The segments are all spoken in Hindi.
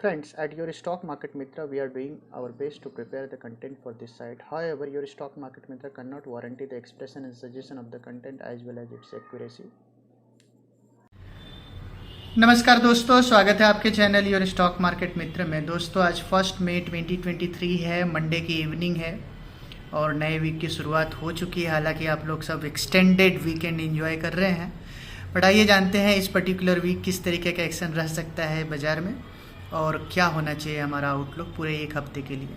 Friends, at your Stock Market Mitra, we are doing our best to prepare the content for this site. However, your Stock Market Mitra cannot guarantee the expression and suggestion of the content as well as its accuracy. नमस्कार दोस्तों, स्वागत है आपके चैनल योर स्टॉक मार्केट मित्र में। दोस्तों आज 1 मई 2023 है, मंडे की इवनिंग है और नए वीक की शुरुआत हो चुकी है। हालांकि आप लोग सब एक्सटेंडेड वीकेंड एंजॉय कर रहे हैं, बट आइए जानते हैं इस पर्टिकुलर वीक किस तरीके का एक्शन रह सकता है बाज़ार में और क्या होना चाहिए हमारा आउटलुक पूरे एक हफ्ते के लिए।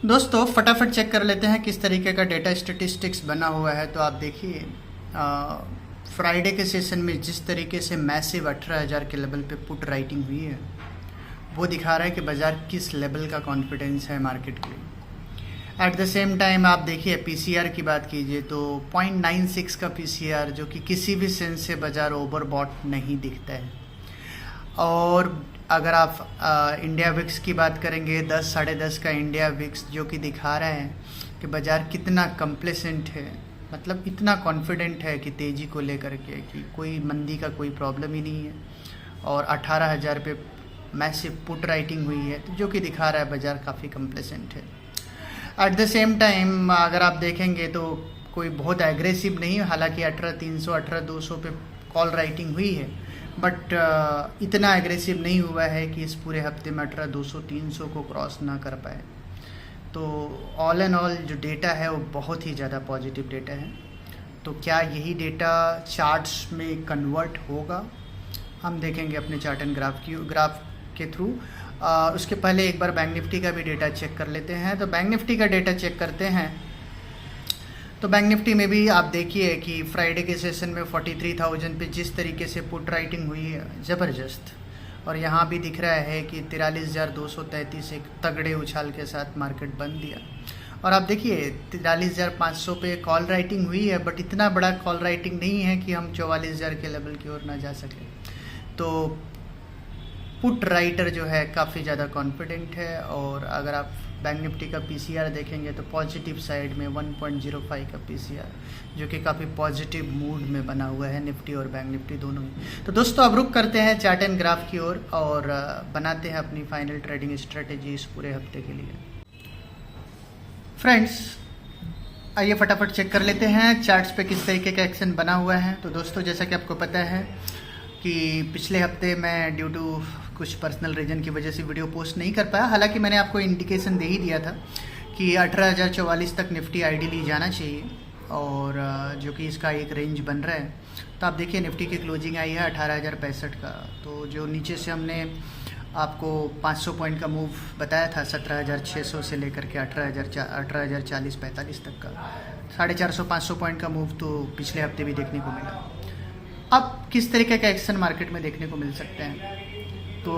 दोस्तों फटाफट चेक कर लेते हैं किस तरीके का डेटा स्टेटिस्टिक्स बना हुआ है। तो आप देखिए फ्राइडे के सेशन में जिस तरीके से मैसिव 18,000 के लेवल पे पुट राइटिंग हुई है वो दिखा रहा है कि बाज़ार किस लेवल का कॉन्फिडेंस है मार्केट के लिए। एट द सेम टाइम आप देखिए पीसीआर की बात कीजिए तो 0.96 का पीसीआर, जो कि किसी भी सेंस से बाज़ार ओवरबॉट नहीं दिखता है। और अगर आप इंडिया विक्स की बात करेंगे 10 साढ़े 10 का इंडिया विक्स, जो कि दिखा रहा है कि बाज़ार कितना कंप्लेसेंट है, मतलब इतना कॉन्फिडेंट है कि तेज़ी को लेकर के कि कोई मंदी का कोई प्रॉब्लम ही नहीं है। और 18,000 पे मैसिव पुट राइटिंग हुई है, तो जो कि दिखा रहा है बाज़ार काफ़ी कंप्लेसेंट है। एट द सेम टाइम अगर आप देखेंगे तो कोई बहुत एग्रेसिव नहीं है। हालांकि 18,300 18,200 पे कॉल राइटिंग हुई है, बट इतना एग्रेसिव नहीं हुआ है कि इस पूरे हफ्ते में 18,200 300 को क्रॉस ना कर पाए। तो ऑल एंड ऑल जो डेटा है वो बहुत ही ज़्यादा पॉजिटिव डेटा है। तो क्या यही डेटा चार्ट्स में कन्वर्ट होगा, हम देखेंगे अपने चार्ट एंड ग्राफ के थ्रू। उसके पहले एक बार बैंक निफ्टी का भी डेटा चेक कर लेते हैं। तो बैंक निफ्टी का डेटा चेक करते हैं तो बैंक निफ्टी में भी आप देखिए कि फ्राइडे के सेशन में 43,000 पे जिस तरीके से पुट राइटिंग हुई है ज़बरदस्त, और यहाँ भी दिख रहा है कि 43,233 एक तगड़े उछाल के साथ मार्केट बंद दिया। और आप देखिए 43,500 पे कॉल राइटिंग हुई है, बट इतना बड़ा कॉल राइटिंग नहीं है कि हम 44,000 के लेवल की ओर ना जा सकें। तो पुट राइटर जो है काफ़ी ज़्यादा कॉन्फिडेंट है। और अगर आप बैंक निफ्टी का पीसीआर देखेंगे तो पॉजिटिव साइड में 1.05 का पीसीआर, जो कि काफ़ी पॉजिटिव मूड में बना हुआ है निफ्टी और बैंक निफ्टी दोनों ही। तो दोस्तों अब रुक करते हैं चार्ट एंड ग्राफ की ओर और बनाते हैं अपनी फाइनल ट्रेडिंग स्ट्रेटेजी इस पूरे हफ्ते के लिए। फ्रेंड्स आइए फटाफट चेक कर लेते हैं चार्ट्स पे किस तरीके का एक्शन बना हुआ है। तो दोस्तों जैसा कि आपको पता है कि पिछले हफ्ते मैं ड्यू टू कुछ पर्सनल रीजन की वजह से वीडियो पोस्ट नहीं कर पाया। हालांकि मैंने आपको इंडिकेशन दे ही दिया था कि 18,044 तक निफ्टी आइडियली जाना चाहिए, और जो कि इसका एक रेंज बन रहा है। तो आप देखिए निफ्टी की क्लोजिंग आई है 18,065 का। तो जो नीचे से हमने आपको 500 पॉइंट का मूव बताया था 17,600 से लेकर के 18,040-45 तक का 450-500 पॉइंट का मूव तो पिछले हफ्ते भी देखने को मिला। अब किस तरीके का एक्शन मार्केट में देखने को मिल सकते हैं, तो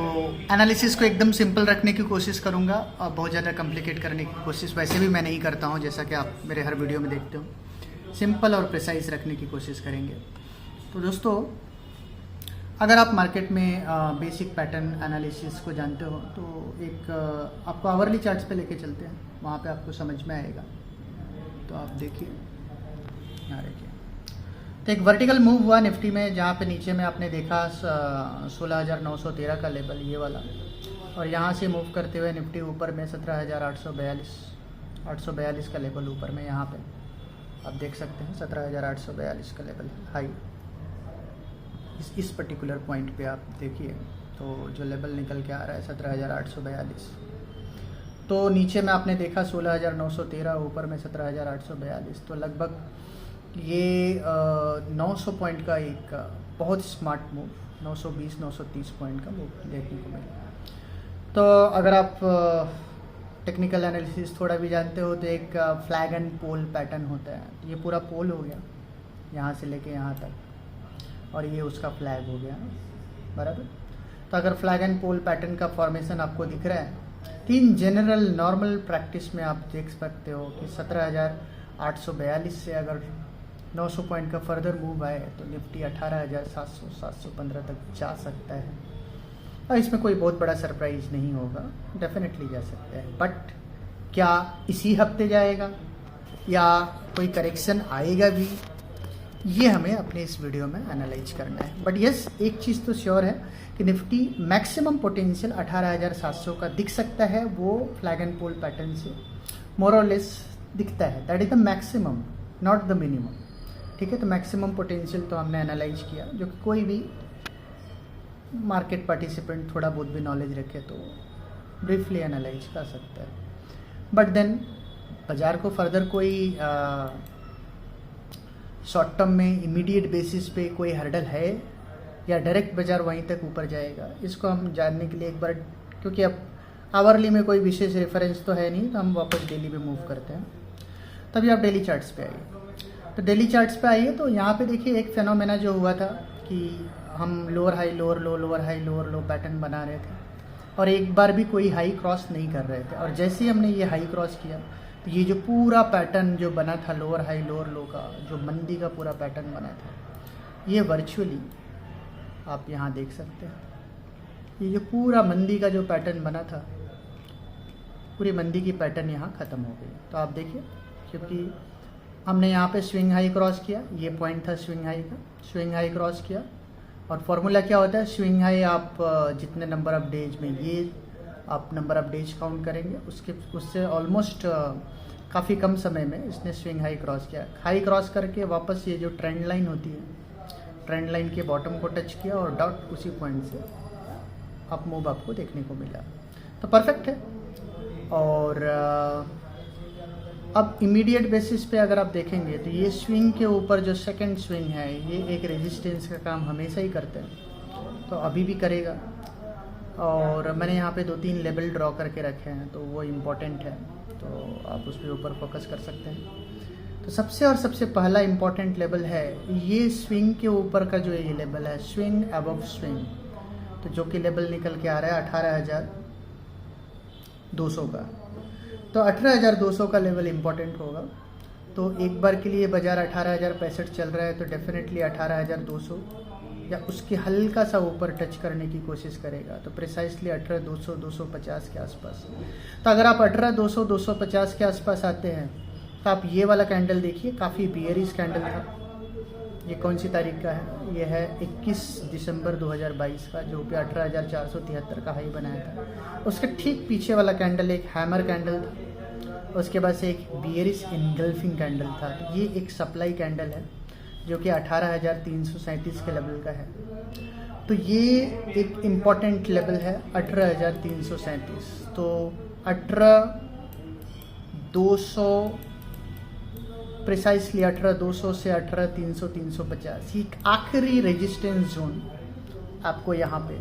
एनालिसिस को एकदम सिंपल रखने की कोशिश करूंगा और बहुत ज़्यादा कॉम्प्लिकेट करने की कोशिश वैसे भी मैं नहीं करता हूं, जैसा कि आप मेरे हर वीडियो में देखते हो। सिंपल और प्रिसाइज रखने की कोशिश करेंगे। तो दोस्तों अगर आप मार्केट में बेसिक पैटर्न एनालिसिस को जानते हो तो एक आपको आवरली चार्ट्स पे लेके चलते हैं, वहाँ पे आपको समझ में आएगा। तो आप देखिए यहाँ देखिए, तो एक वर्टिकल मूव हुआ निफ्टी में, जहाँ पे नीचे में आपने देखा 16,913 का लेवल ये वाला, और यहाँ से मूव करते हुए निफ्टी ऊपर में 17,842 का लेवल ऊपर में, यहाँ पे आप देख सकते हैं 17,842 का लेवल हाई। इस पर्टिकुलर पॉइंट पे आप देखिए तो जो लेवल निकल के आ रहा है 17,842। तो नीचे में आपने देखा 16,913, ऊपर में 17,842। तो लगभग ये 900 पॉइंट का एक बहुत स्मार्ट मूव, 920-930 पॉइंट का मूव देखने को मिला। तो अगर आप टेक्निकल एनालिसिस थोड़ा भी जानते हो तो एक फ्लैग एंड पोल पैटर्न होता है। ये पूरा पोल हो गया यहाँ से लेके यहाँ तक, और ये उसका फ्लैग हो गया बराबर। तो अगर फ्लैग एंड पोल पैटर्न का फॉर्मेशन आपको दिख रहा है तो इन जनरल नॉर्मल प्रैक्टिस में आप देख सकते हो कि 17,842 से अगर 900 पॉइंट का फर्दर मूव आए तो निफ्टी 18,700-715 तक जा सकता है। और इसमें कोई बहुत बड़ा सरप्राइज नहीं होगा, डेफिनेटली जा सकता है। बट क्या इसी हफ्ते जाएगा या कोई करेक्शन आएगा भी, ये हमें अपने इस वीडियो में एनालाइज करना है। बट यस, एक चीज़ तो श्योर है कि निफ्टी मैक्सिमम पोटेंशियल 18,700 का दिख सकता है, वो फ्लैग एंड पोल पैटर्न से मोर और लेस दिखता है। That is the maximum, not the minimum. ठीक है, तो मैक्सिमम पोटेंशियल तो हमने एनालाइज किया, जो कि कोई भी मार्केट पार्टिसिपेंट थोड़ा बहुत भी नॉलेज रखे तो ब्रीफली एनालाइज कर सकता है। बट देन बाज़ार को फर्दर कोई शॉर्ट टर्म में इमीडिएट बेसिस पे कोई हर्डल है या डायरेक्ट बाज़ार वहीं तक ऊपर जाएगा, इसको हम जानने के लिए एक बार, क्योंकि अब आवरली में कोई विशेष रेफरेंस तो है नहीं, तो हम वापस डेली पे मूव करते हैं। तभी आप डेली चार्ट्स पे आइए। तो डेली चार्ट्स पे आइए तो यहाँ पे देखिए एक फेनोमेना जो हुआ था कि हम लोअर हाई लोअर लो, लोअर हाई लोअर लो पैटर्न बना रहे थे और एक बार भी कोई हाई क्रॉस नहीं कर रहे थे। और जैसे ही हमने ये हाई क्रॉस किया तो ये जो पूरा पैटर्न जो बना था लोअर हाई लोअर लो का, जो मंदी का पूरा पैटर्न बना था, ये वर्चुअली आप यहाँ देख सकते हैं। ये जो पूरा मंदी का जो पैटर्न बना था, पूरी मंदी की पैटर्न यहाँ ख़त्म हो गई। तो आप देखिए, क्योंकि हमने यहाँ पे स्विंग हाई क्रॉस किया, ये पॉइंट था स्विंग हाई का, स्विंग हाई क्रॉस किया। और फॉर्मूला क्या होता है, स्विंग हाई आप जितने नंबर ऑफ डेज में, ये आप नंबर ऑफ डेज काउंट करेंगे, उससे ऑलमोस्ट काफ़ी कम समय में इसने स्विंग हाई क्रॉस किया। हाई क्रॉस करके वापस ये जो ट्रेंड लाइन होती है, ट्रेंड लाइन के बॉटम को टच किया और डॉट उसी पॉइंट से अप मूव आपको देखने को मिला। तो परफेक्ट है। और अब इमीडिएट बेसिस पे अगर आप देखेंगे तो ये स्विंग के ऊपर जो सेकंड स्विंग है, ये एक रेजिस्टेंस का काम हमेशा ही करते हैं, तो अभी भी करेगा। और मैंने यहाँ पे 2-3 लेवल ड्रॉ करके रखे हैं, तो वो इम्पॉर्टेंट है, तो आप उस पर ऊपर फोकस कर सकते हैं। तो सबसे पहला इम्पॉर्टेंट लेवल है ये स्विंग के ऊपर का जो ये लेवल है, स्विंग अबव स्विंग, तो जो कि लेवल निकल के आ रहा है 18,200 का। तो 18,200 का लेवल इम्पॉर्टेंट होगा। तो एक बार के लिए बाज़ार 18,065 चल रहा है, तो डेफिनेटली 18,200 या उसके हल्का सा ऊपर टच करने की कोशिश करेगा, तो प्रिसाइसली 18,200 250 के आसपास। तो अगर आप 18,200 250 के आसपास आते हैं तो आप ये वाला कैंडल देखिए, काफ़ी बियरिश कैंडल था। ये कौन सी तारीख का है, ये है 21 दिसंबर 2022 का, जो कि 18,473 का हाई बनाया था। उसके ठीक पीछे वाला कैंडल एक हैमर कैंडल था, उसके बाद से एक बियरिश इनगल्फिंग कैंडल था। तो ये एक सप्लाई कैंडल है जो कि 18,337 के लेवल का है। तो ये एक इम्पॉर्टेंट लेवल है 18,337। तो 18,200 प्रिसाइसली 18,200 से 18,300 350 ये आखिरी रेजिस्टेंस जोन आपको यहाँ पे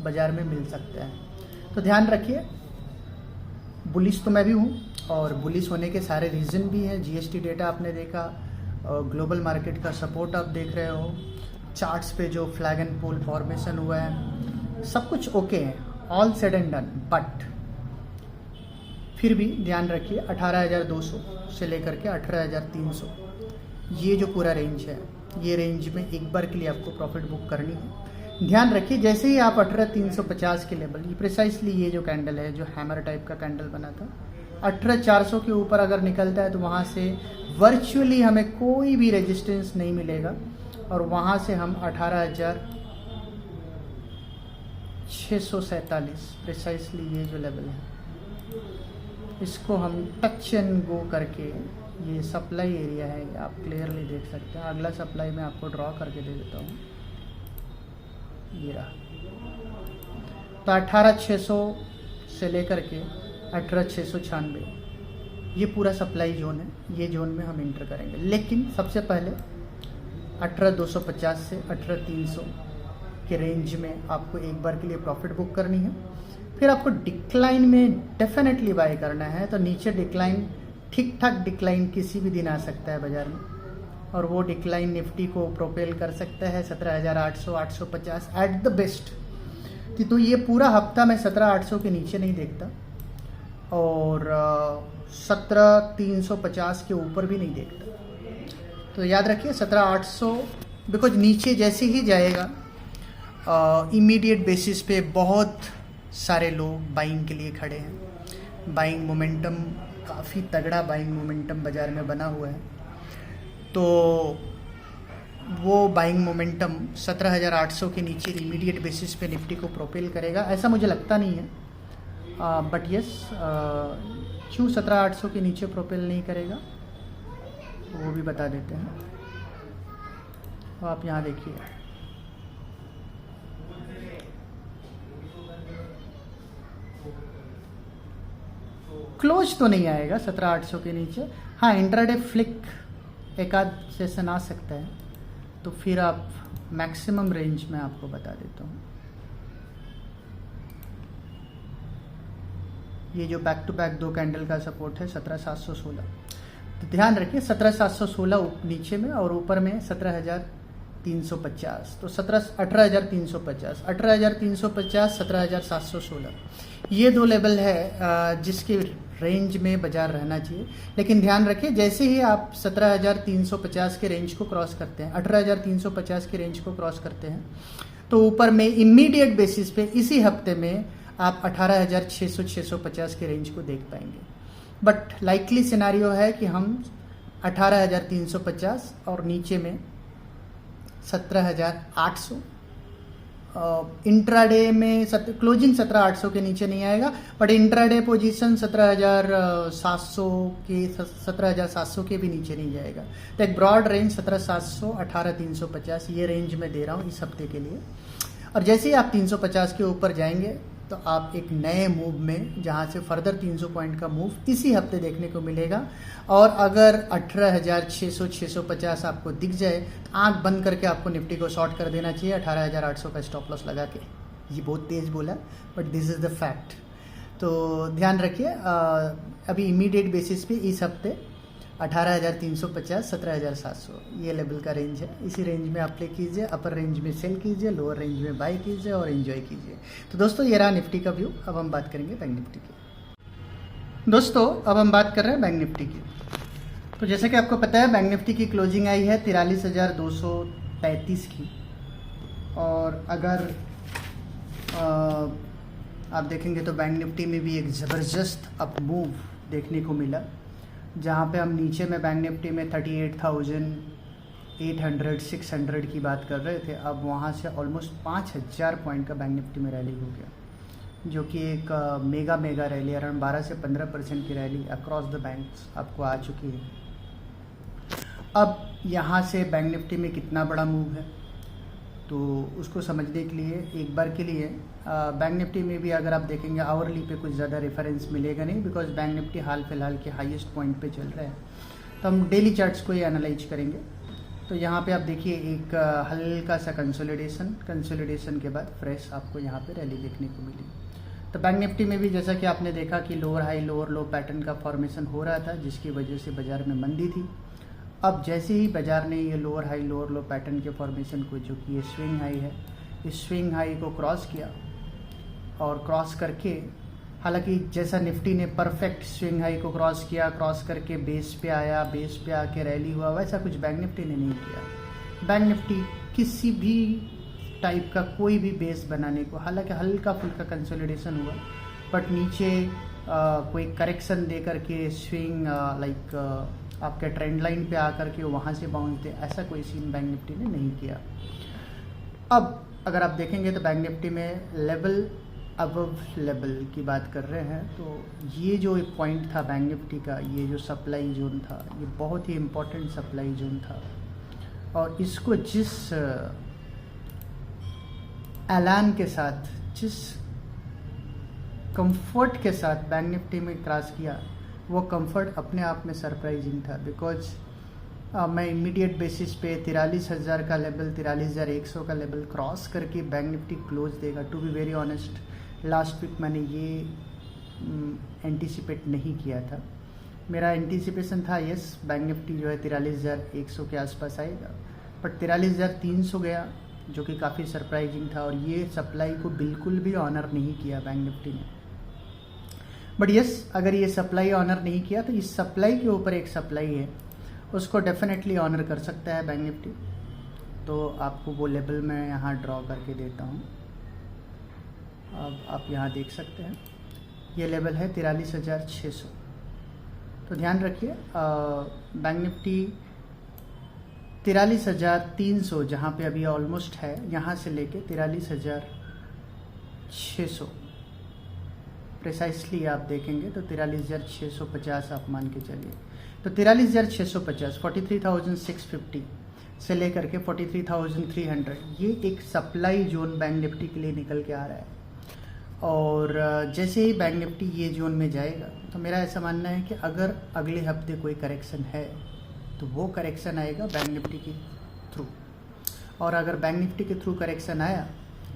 बाज़ार में मिल सकता है। तो ध्यान रखिए, बुलिश तो मैं भी हूँ और बुलिश होने के सारे रीज़न भी हैं। जीएसटी डेटा आपने देखा, ग्लोबल मार्केट का सपोर्ट आप देख रहे हो, चार्ट्स पे जो फ्लैग एंड पोल फॉर्मेशन हुआ है, सब कुछ ओके है, all said and done. But फिर भी ध्यान रखिए 18,200 से लेकर के 18,300 ये जो पूरा रेंज है, ये रेंज में एक बार के लिए आपको प्रॉफिट बुक करनी है। ध्यान रखिए, जैसे ही आप 18,350 के लेवल, ये प्रिसाइसली ये जो कैंडल है, जो हैमर टाइप का कैंडल बना था, 18,400 के ऊपर अगर निकलता है तो वहाँ से वर्चुअली हमें कोई भी रेजिस्टेंस नहीं मिलेगा और वहाँ से हम 18,647 प्रिसाइसली ये जो लेवल है, इसको हम टच एंड गो करके, ये सप्लाई एरिया है, आप क्लियरली देख सकते हैं। अगला सप्लाई मैं आपको ड्रॉ करके दे देता हूँ, ये रहा। तो 18,600 से लेकर के 18,696 ये पूरा सप्लाई जोन है, ये जोन में हम इंटर करेंगे। लेकिन सबसे पहले 18,250 से 18,300 के रेंज में आपको एक बार के लिए प्रॉफिट बुक करनी है। फिर आपको डिक्लाइन में डेफिनेटली बाय करना है। तो नीचे डिक्लाइन, ठीक ठाक डिक्लाइन किसी भी दिन आ सकता है बाज़ार में, और वो डिक्लाइन निफ्टी को प्रोपेल कर सकता है 17,800 850 एट द बेस्ट। तो ये पूरा हफ्ता मैं 17,800 के नीचे नहीं देखता और 17,350 के ऊपर भी नहीं देखता। तो याद रखिए 17,800, बिकॉज नीचे जैसे ही जाएगा इमीडिएट बेसिस पे बहुत सारे लोग बाइंग के लिए खड़े हैं। बाइंग मोमेंटम, काफ़ी तगड़ा बाइंग मोमेंटम बाज़ार में बना हुआ है। 17,800 से 17,300 के रेंज में एक बार के लिए प्रॉफिट बुक करनी है। फिर आपको डिक्लाइन में डेफिनेटली बाय करना है। तो नीचे डिक्लाइन किसी भी दिन आ सकता है बाज़ार में, और वो डिक्लाइन निफ्टी को प्रोपेल कर सकता है 17,800 850 एट द बेस्ट। तो याद रखिए 17,800, बिकॉज नीचे जैसे ही जाएगा इमीडिएट बेसिस पे बहुत सारे लोग बाइंग के लिए खड़े हैं। बाइंग मोमेंटम काफ़ी तगड़ा बाइंग मोमेंटम बाज़ार में बना हुआ है। तो वो बाइंग मोमेंटम 17,800 के नीचे इमीडिएट बेसिस पे निफ्टी को प्रोपेल करेगा, ऐसा मुझे लगता नहीं है। बट यस, क्यों 17,800 के नीचे प्रोपेल नहीं करेगा वो भी बता देते हैं। तो आप यहाँ देखिए, क्लोज तो नहीं आएगा 17,800 के नीचे। हाँ, इंट्राडे फ्लिक एक आध सेशन आ सकता है, तो फिर आप मैक्सिमम रेंज में आपको बता देता हूँ। ये जो बैक टू बैक 2 कैंडल का सपोर्ट है 17,716, तो ध्यान रखिए 17,716 नीचे में और ऊपर में 17,350, तो 18,350, 18,350, 17,716, ये 2 लेवल है जिसके रेंज में बाजार रहना चाहिए। लेकिन ध्यान रखिए, जैसे ही आप 17,350 के रेंज को क्रॉस करते हैं, 18,350 के रेंज को क्रॉस करते हैं, तो ऊपर में इमीडिएट बेसिस पे इसी हफ्ते में आप 18,600-650 के रेंज को देख पाएंगे। बट लाइकली सिनारियो है कि हम 18,350 और नीचे में 17,800, इंट्राडे में क्लोजिंग 17,800 के नीचे नहीं आएगा, बट इंट्राडे पोजीशन 17,700 के भी नीचे नहीं जाएगा। तो एक ब्रॉड रेंज 17,700, 18,350 ये रेंज में दे रहा हूँ इस हफ्ते के लिए। और जैसे ही आप 350 के ऊपर जाएंगे तो आप एक नए मूव में, जहाँ से फर्दर 300 पॉइंट का मूव इसी हफ्ते देखने को मिलेगा। और अगर 18,600-650 आपको दिख जाए तो आंख बंद करके आपको निफ्टी को शॉर्ट कर देना चाहिए 18,800 का स्टॉप लॉस लगा के। ये बहुत तेज बोला, but this is the fact. तो ध्यान रखिए, अभी इमीडिएट बेसिस पे इस हफ्ते 18,350, 17,700 ये लेवल का रेंज है। इसी रेंज में आप प्ले कीजिए, अपर रेंज में सेल कीजिए, लोअर रेंज में बाय कीजिए और एंजॉय कीजिए। तो दोस्तों, ये रहा निफ्टी का व्यू। अब हम बात करेंगे बैंक निफ्टी की। दोस्तों, अब हम बात कर रहे हैं बैंक निफ्टी की। तो जैसे कि आपको पता है, बैंक निफ्टी की क्लोजिंग आई है 43,233 की। और अगर आप देखेंगे तो बैंक निफ्टी में भी एक ज़बरदस्त अप मूव देखने को मिला, जहाँ पे हम नीचे में बैंक निफ्टी में 38,800-600 की बात कर रहे थे। अब वहाँ से ऑलमोस्ट 5,000 पॉइंट का बैंक निफ्टी में रैली हो गया, जो कि एक मेगा रैली, अराउंड 12 से 15% की रैली अक्रॉस द बैंक्स आपको आ चुकी है। अब यहाँ से बैंक निफ्टी में कितना बड़ा मूव है, तो उसको समझने के लिए एक बार के लिए बैंक निफ्टी में भी अगर आप देखेंगे आवरली पे कुछ ज़्यादा रेफरेंस मिलेगा नहीं, बिकॉज बैंक निफ्टी हाल फिलहाल के हाईएस्ट पॉइंट पे चल रहा है। तो हम डेली चार्ट्स को ही एनालाइज करेंगे। तो यहाँ पे आप देखिए एक हल्का सा कंसोलिडेशन के बाद फ्रेश आपको यहाँ पे रैली देखने को मिली। तो बैंक निफ्टी में भी जैसा कि आपने देखा कि लोअर हाई लोअर लो पैटर्न का फॉर्मेशन हो रहा था, जिसकी वजह से बाज़ार में मंदी थी। अब जैसे ही बाज़ार ने ये लोअर हाई लोअर लो पैटर्न के फॉर्मेशन को, जो कि ये स्विंग हाई है, इस स्विंग हाई को क्रॉस किया और क्रॉस करके, हालांकि जैसा निफ्टी ने परफेक्ट स्विंग हाई को क्रॉस किया, क्रॉस करके बेस पे आया, बेस पे आके रैली हुआ, वैसा कुछ बैंक निफ्टी ने नहीं किया। बैंक निफ्टी किसी भी टाइप का कोई भी बेस बनाने को, हालांकि हल्का फुल्का कंसोलिडेशन हुआ, बट नीचे कोई करेक्शन दे करके स्विंग लाइक आपके ट्रेंड लाइन पे आकर के वहाँ से बाउंस दे, ऐसा कोई सीन बैंक निफ्टी ने नहीं किया। अब अगर आप देखेंगे तो बैंक निफ्टी में लेवल अबव लेवल की बात कर रहे हैं, तो ये जो एक पॉइंट था बैंक निफ्टी का, ये जो सप्लाई जोन था, ये बहुत ही इम्पोर्टेंट सप्लाई जोन था। और इसको जिस ऐलान के साथ, जिस कंफर्ट के साथ बैंक निफ्टी में क्रॉस किया, वो कंफर्ट अपने आप में सरप्राइजिंग था। बिकॉज मैं इमीडिएट बेसिस पे 43,000 का लेवल, 43,100 का लेवल क्रॉस करके बैंक निफ्टी क्लोज देगा। To be very honest, last week मैंने ये एंटिसिपेट नहीं किया था। मेरा एंटिसिपेशन था यस बैंक निफ्टी जो है 43,100 के आसपास आएगा, बट 43,300 गया, जो कि काफ़ी सरप्राइजिंग था। और ये सप्लाई को बिल्कुल भी ऑनर नहीं किया बैंक निफ्टी ने। बट यस, अगर ये सप्लाई ऑनर नहीं किया तो इस सप्लाई के ऊपर एक सप्लाई है, उसको डेफिनेटली ऑनर कर सकता है बैंक निफ्टी। तो आपको वो लेवल मैं यहाँ ड्रॉ करके देता हूँ। अब आप यहाँ देख सकते हैं ये लेवल है 43,600। तो ध्यान रखिए बैंक निफ्टी 43,300 जहाँ पे अभी ऑलमोस्ट है, यहाँ से लेके 43,600 प्रिसाइसली आप देखेंगे तो 43,650 आप मान के चलिए। तो 43,650 43,650 से लेकर के 43,300 ये एक सप्लाई जोन बैंक निफ्टी के लिए निकल के आ रहा है। और जैसे ही बैंक निफ्टी ये जोन में जाएगा तो मेरा ऐसा मानना है कि अगर अगले हफ्ते कोई करेक्शन है तो वो करेक्शन आएगा बैंक निफ्टी के थ्रू, और अगर बैंक निफ्टी के थ्रू करेक्शन आया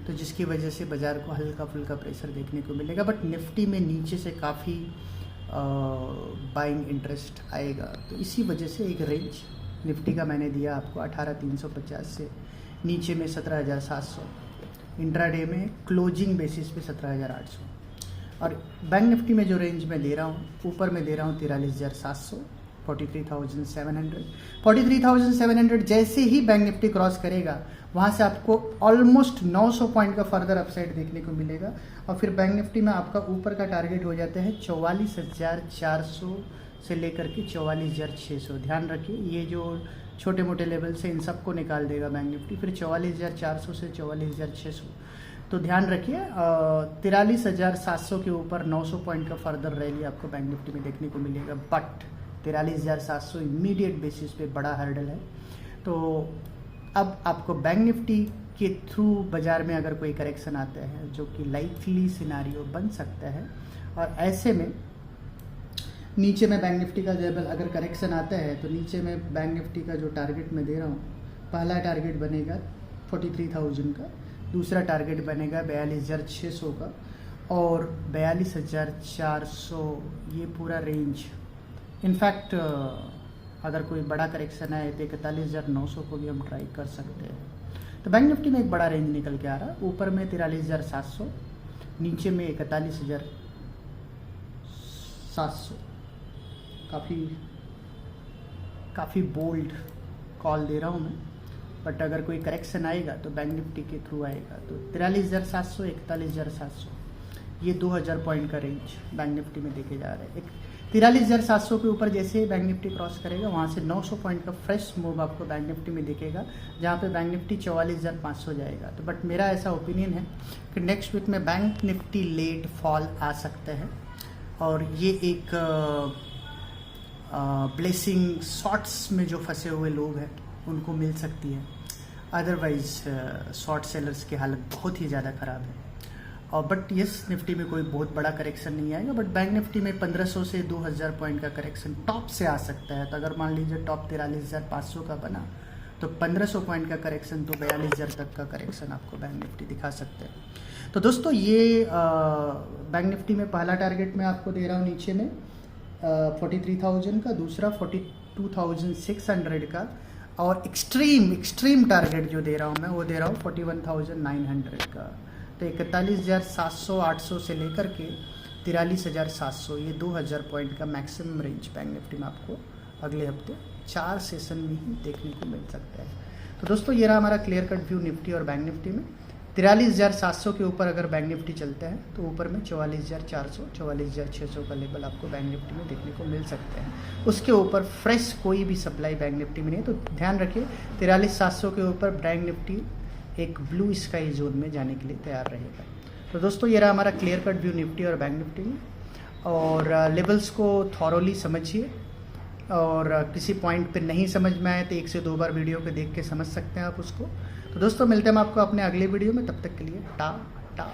तो जिसकी वजह से बाज़ार को हल्का फुल्का प्रेशर देखने को मिलेगा, बट निफ्टी में नीचे से काफ़ी बाइंग इंटरेस्ट आएगा। तो इसी वजह से एक रेंज निफ्टी का मैंने दिया आपको 18,350 से नीचे में 17,700, इंट्राडे में क्लोजिंग बेसिस पे 17,800, और बैंक निफ्टी में जो रेंज मैं दे रहा हूँ ऊपर में दे रहा हूँ 43,700 43,700 43,700 जैसे ही बैंक निफ्टी क्रॉस करेगा वहाँ से आपको ऑलमोस्ट 900 पॉइंट का फर्दर अपसाइड देखने को मिलेगा, और फिर बैंक निफ्टी में आपका ऊपर का टारगेट हो जाता है 44,400 से लेकर के 44,600। ध्यान रखिए ये जो छोटे मोटे लेवल से इन सबको निकाल देगा बैंक निफ्टी, फिर 44,400 से 44,600। तो ध्यान रखिए 43,700 के ऊपर 900 पॉइंट का फर्दर रैली आपको बैंक निफ्टी में देखने को मिलेगा, बट 43,700 इमीडिएट बेसिस पे बड़ा हर्डल है। तो अब आपको बैंक निफ्टी के थ्रू बाज़ार में अगर कोई करेक्शन आता है जो कि लाइकली सिनारियो बन सकता है, और ऐसे में नीचे में बैंक निफ्टी का लेवल अगर करेक्शन आता है तो नीचे में बैंक निफ्टी का जो टारगेट मैं दे रहा हूँ, पहला टारगेट बनेगा 43,000 का, दूसरा टारगेट बनेगा 42,600 का, और 42,400 ये पूरा रेंज। इनफैक्ट अगर कोई बड़ा करेक्शन आए तो 41,900 को भी हम ट्राई कर सकते हैं। तो बैंक निफ्टी में एक बड़ा रेंज निकल के आ रहा है, ऊपर में 43,700, नीचे में 41,700। काफ़ी बोल्ड कॉल दे रहा हूँ मैं, बट अगर कोई करेक्शन आएगा तो बैंक निफ्टी के थ्रू आएगा। तो 43,700 41,700 ये 2,000 पॉइंट का रेंज बैंक निफ्टी में देखे जा रहा है। 43,700 के ऊपर जैसे ही बैंक निफ्टी क्रॉस करेगा वहाँ से 900 पॉइंट का फ्रेश मूव आपको बैंक निफ्टी में दिखेगा, जहाँ पे बैंक निफ्टी 44,500 जाएगा। तो बट मेरा ऐसा ओपिनियन है कि नेक्स्ट वीक में बैंक निफ्टी लेट फॉल आ सकता है, और ये एक ब्लेसिंग शॉर्ट्स में जो फंसे हुए लोग हैं उनको मिल सकती है, अदरवाइज शॉर्ट सेलर्स की हालत बहुत ही ज़्यादा ख़राब है। और बट यस निफ्टी में कोई बहुत बड़ा करेक्शन नहीं आएगा, बट बैंक निफ्टी में 1,500 से 2,000 पॉइंट का करेक्शन टॉप से आ सकता है। तो अगर मान लीजिए टॉप 43,500 का बना तो 1,500 पॉइंट का करेक्शन तो 42,000 तक का करेक्शन आपको बैंक निफ्टी दिखा सकते हैं। तो दोस्तों ये बैंक निफ्टी में पहला टारगेट मैं आपको दे रहा हूँ नीचे में 43,000 का, दूसरा 42,600 का, और एक्सट्रीम टारगेट जो दे रहा हूँ मैं वो दे रहा हूँ 41,900 का। तो 41,700-800 से लेकर के 43,700 ये 2,000 पॉइंट का मैक्सिमम रेंज बैंक निफ्टी में आपको अगले हफ्ते 4 सेशन में ही देखने को मिल सकता है। तो दोस्तों ये रहा हमारा क्लियर कट व्यू निफ्टी और बैंक निफ्टी में। 43,700 के ऊपर अगर बैंक निफ्टी चलता है तो ऊपर में 44,400 44,600 का लेवल आपको बैंक निफ्टी में देखने को मिल सकता है। उसके ऊपर फ्रेश कोई भी सप्लाई बैंक निफ्टी में नहीं है, तो ध्यान रखिए 43,700 के ऊपर बैंक निफ्टी एक ब्लू स्काई जोन में जाने के लिए तैयार रहेगा। तो दोस्तों ये रहा हमारा क्लियर कट व्यू निफ्टी और बैंक निफ्टी में, और लेवल्स को थॉरोली समझिए, और किसी पॉइंट पे नहीं समझ में आए तो 1 से 2 बार वीडियो पे देख के समझ सकते हैं आप उसको। तो दोस्तों मिलते हैं हम आपको अपने अगले वीडियो में, तब तक के लिए टाटा।